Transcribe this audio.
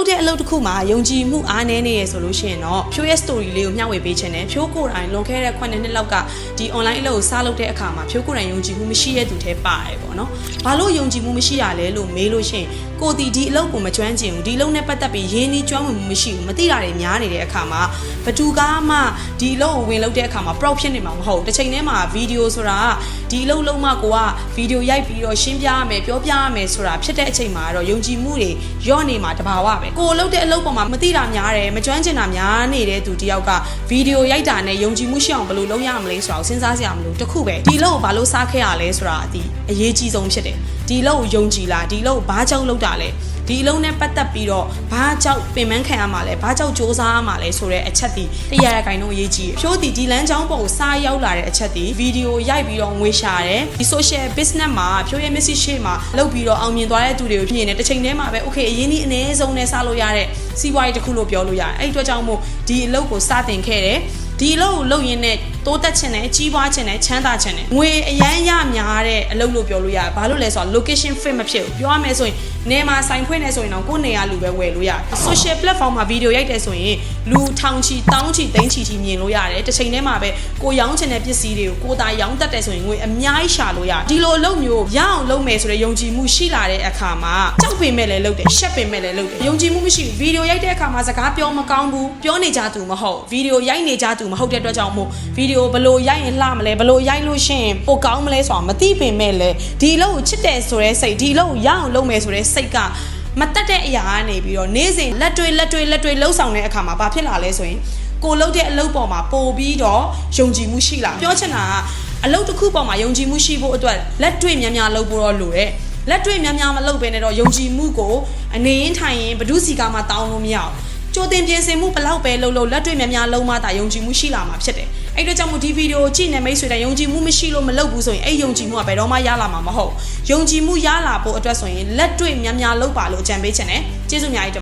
လုပ်တဲ့အလုပ်တစ်ခုမှာယုံကြည်မှုအားနည်းနေရဆိုလို့ရှိရင်တော့ဖြိုးရဲ့ story လေးကိုမျှဝေပေးခြင်းနဲ့ဖြိုးကိုယ်တိုင်လွန်ခဲ့တဲ့9နှစ်လောက်ကဒီ online အလုပ်ကိုစလုပ်တဲ့အခါမှာဖြိုးကိုယ်တိုင်ယုံကြည်မှုမရှိတဲ့သူတွေပါတယ်ပေါ့နော်။ဘာလို့ယုံကြည်မှုမရှိရလဲလို့မေးလို့ရှိရင်ကိုတီဒီအလုပ်ကိုမကျွမ်းကျင်ဘူးဒီအလုပ်နဲ့ပတ်သက်ပြီးရင်းနှီးကျွမ်းဝင်မှုမရှိဘူးမသိတာတွေများနေတဲ့အခါမှာဘသူကမှဒီအလုပ်ကိုဝင်လုပ်တဲ့အခါမှာ proud ဖြစ်နေမှာမဟုတ်ဘူးတစ်ချိန်တည်းမှာ video ဆိုတာဒီအလုပ်လုံးမှကိုက video ရိုက်ပြီးတော့ရှင်းပြရမယ်ပြောပြရမယ်ဆိုတာဖြစ်တဲ့အချိန်မှာတော့ယုံကြည်မှုတွေရော့နေမှာတဘာဝပဲကိုလုပ်တဲ့အလုပ်ပေါ်မှာမသိတာများတယ်မကျွမ်းကျင်တာများနေတဲ့သူတယောက်က video ရိုက်တာနဲ့ယုံကြည်မှုရှိအောင်ဘယ်လိုလုပ်ရမလဲဆိုတာကိုစဉ်းစားစရာမလိုတခုပဲဒီအလုပ်ကိုဘာလို့စားခဲ့ရလဲဆိုတာအရေးကြီးဆုံးဖြစ်တယ်ဒီအလုပ်ကိုယုံကြည်လားဒီအလုပ်ကိုဘာကြောင့်လုပ်တာလဲဒီအလုံးနဲ့ပတ်သက်ပြီးတော့ဘာကြောင့်ပင်ပန်းခံရမှာလဲဘာကြောင့်စူးစမ်းရမှာလဲဆိုတဲ့အချက်ဒီတရားရခိုင်တော့အရေးကြီးဖြိုးဒီလမ်းကြောင်းပေါ်ကိုစားရောက်လာတဲ့အချက်ဒီဗီဒီယိုရိုက်ပြီးတော့ငွေရှာတယ်ဒီ social business မှာဖြိုးရဲ့ message ရှေ့မှာလုပ်ပြီးတော့အောင်မြင်သွားတဲ့သူတွေကိုမြင်နေတစ်ချိန်တည်းမှာပဲ okay အရင်ဒီအနည်းဆုံးနဲ့စားလို့ရတဲ့စီးပွားရေးတစ်ခုလို့ပြောလို့ရတယ်အဲ့ဒီအတွက်ကြောင့်မို့ဒီအလုပ်ကိုစတင်ခဲ့တယ်ဒီအလုပ်ကိုလုပ်ရင်းနဲ့တိုးတက်ခြင်းနဲ့ကြီးပွားခြင်းနဲ့ချမ်းသာခြင်းနဲ့ငွေအရန်ရများတဲ့အလုပ်လို့ပြောလို့ရတယ်။ဘာလို့လဲဆိုတော့ location fit မဖြစ်ဘူး။ပြောရမယ်ဆိုရင်နေမှာဆိုင်ဖွင့်နေဆိုရင်တော့ကိုယ်နေရလူပဲဝယ်လို့ရတယ်။ social platform မှာဗီဒီယိုရိုက်တယ်ဆိုရင်လူထောင်ချီတောင်းချီသိန်းချီမြင်လို့ရတယ်။တစ်ချိန်တည်းမှာပဲကိုရောင်းချင်တဲ့ပစ္စည်းတွေကိုကိုယ်သာရောင်းတတ်တယ်ဆိုရင်ငွေအများကြီးရှာလို့ရတယ်။ဒီလိုအလုပ်မျိုးရအောင်လုပ်မယ်ဆိုတဲ့ယုံကြည်မှုရှိလာတဲ့အခါမှာကြောက်ပင်မဲ့လည်းလုပ်တယ်ရှက်ပင်မဲ့လည်းလုပ်တယ်။ယုံကြည်မှုမရှိဘူး။ဗီဒီယိုရိုက်တဲ့အခါမှာစကားပြောမကောင်းဘူး။ပြောနေကြသူမဟုတ်။ဗီဒီယိုရိုက်နေကြသူမဟုတ်တဲ့အတွက်ကြောင့်မို့ဗီဒီယိုဘလို့ရိုက်ရင်လှမလဲဘလို့ရိုက်လို့ရှိရင်ပိုကောင်းမလဲဆိုတာမသိပင်မဲ့လေဒီအလုပ်ကိုချစ်တယ်ဆိုတဲ့စိတ်ဒီအလုပ်ကိုရအောင်လုပ်မယ်ဆိုတဲ့စိတ်ကမတက်တဲ့အရာကနေပြီးတော့နေ့စဉ်လက်တွေလှုပ်ဆောင်တဲ့အခါမှာဘာဖြစ်လာလဲဆိုရင်ကိုလှုပ်တဲ့အလုပ်ပေါ်မှာပို့ပြီးတော့ယုံကြည်မှုရှိလာပြောချင်တာကအလုပ်တစ်ခုပေါ်မှာယုံကြည်မှုရှိဖို့အတွက်လက်တွေများများလုပ်ဖို့တော့လိုတယ်လက်တွေများများမလုပ်ဘဲနဲ့တော့ယုံကြည်မှုကိုအနေရင်ထိုင်ရင်ဘဒုစီကမှတောင်းလို့မရအောင်ကြိုတင်ပြင်ဆင်မှုဘလောက်ပဲလုပ်လက်တွေများများလုံးမသာယုံကြည်မှုရှိလာမှာဖြစ်တယ်။အဲ့ဒါကြောင့်မို့ဒီဗီဒီယိုကြည့်နေမိတ်ဆွေတိုင်းယုံကြည်မှုမရှိလို့မလုပ်ဘူးဆိုရင်အဲ့ယုံကြည်မှုကဘယ်တော့မှရလာမှာမဟုတ်။ယုံကြည်မှုရလာဖို့အတွက်ဆိုရင်လက်တွေများများလုပ်ပါလို့အကြံပေးချင်တယ်။ကျေးဇူးအများကြီး